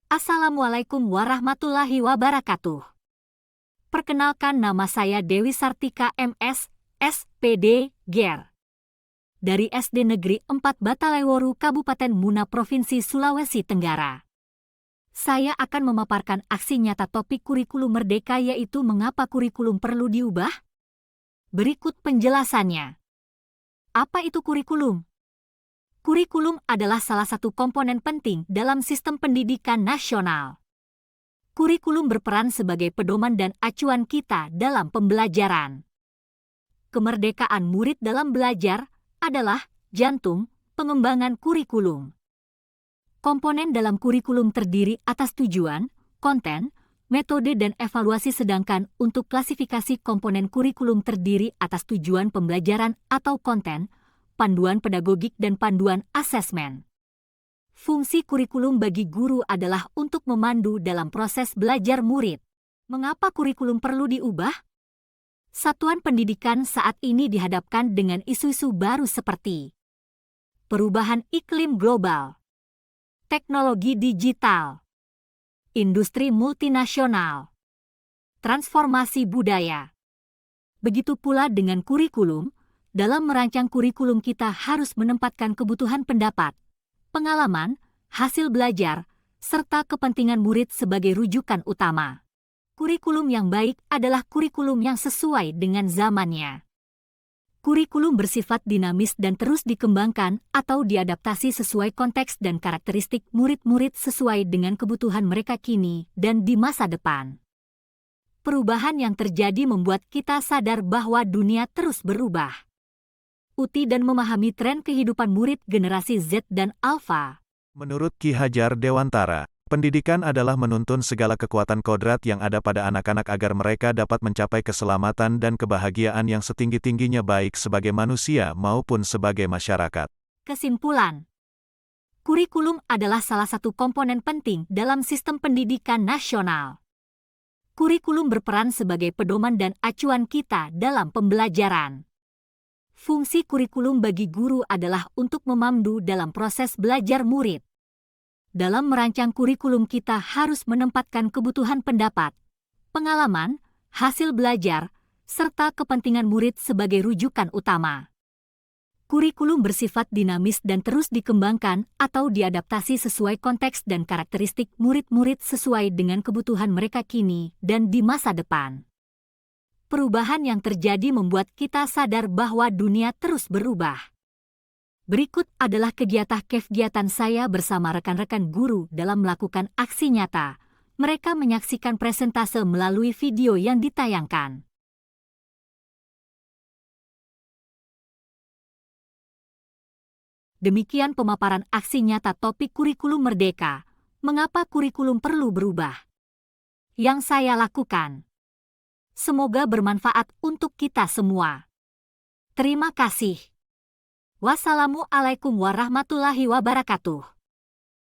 Assalamualaikum warahmatullahi wabarakatuh. Perkenalkan, nama saya Dewi Sartika MS, SPD, GER. Dari SD Negeri 4 Bataleworu, Kabupaten Muna, Provinsi Sulawesi Tenggara. Saya akan memaparkan aksi nyata topik kurikulum merdeka, yaitu mengapa kurikulum perlu diubah. Berikut penjelasannya. Apa itu kurikulum? Kurikulum adalah salah satu komponen penting dalam sistem pendidikan nasional. Kurikulum berperan sebagai pedoman dan acuan kita dalam pembelajaran. Kemerdekaan murid dalam belajar adalah jantung pengembangan kurikulum. Komponen dalam kurikulum terdiri atas tujuan, konten, metode, dan evaluasi, sedangkan untuk klasifikasi komponen kurikulum terdiri atas tujuan pembelajaran atau konten, panduan pedagogik, dan panduan asesmen. Fungsi kurikulum bagi guru adalah untuk memandu dalam proses belajar murid. Mengapa kurikulum perlu diubah? Satuan pendidikan saat ini dihadapkan dengan isu-isu baru seperti perubahan iklim global, teknologi digital, industri multinasional, transformasi budaya. Begitu pula dengan kurikulum. Dalam merancang kurikulum kita harus menempatkan kebutuhan pendapat, pengalaman, hasil belajar, serta kepentingan murid sebagai rujukan utama. Kurikulum yang baik adalah kurikulum yang sesuai dengan zamannya. Kurikulum bersifat dinamis dan terus dikembangkan atau diadaptasi sesuai konteks dan karakteristik murid-murid sesuai dengan kebutuhan mereka kini dan di masa depan. Perubahan yang terjadi membuat kita sadar bahwa dunia terus berubah. Uti dan memahami tren kehidupan murid generasi Z dan Alpha. Menurut Ki Hajar Dewantara, pendidikan adalah menuntun segala kekuatan kodrat yang ada pada anak-anak agar mereka dapat mencapai keselamatan dan kebahagiaan yang setinggi-tingginya, baik sebagai manusia maupun sebagai masyarakat. Kesimpulan. Kurikulum adalah salah satu komponen penting dalam sistem pendidikan nasional. Kurikulum berperan sebagai pedoman dan acuan kita dalam pembelajaran. Fungsi kurikulum bagi guru adalah untuk memandu dalam proses belajar murid. Dalam merancang kurikulum kita harus menempatkan kebutuhan pendapat, pengalaman, hasil belajar, serta kepentingan murid sebagai rujukan utama. Kurikulum bersifat dinamis dan terus dikembangkan atau diadaptasi sesuai konteks dan karakteristik murid-murid sesuai dengan kebutuhan mereka kini dan di masa depan. Perubahan yang terjadi membuat kita sadar bahwa dunia terus berubah. Berikut adalah kegiatan saya bersama rekan-rekan guru dalam melakukan aksi nyata. Mereka menyaksikan presentase melalui video yang ditayangkan. Demikian pemaparan aksi nyata topik kurikulum merdeka. Mengapa kurikulum perlu berubah? Yang saya lakukan. Semoga bermanfaat untuk kita semua. Terima kasih. Wassalamualaikum warahmatullahi wabarakatuh.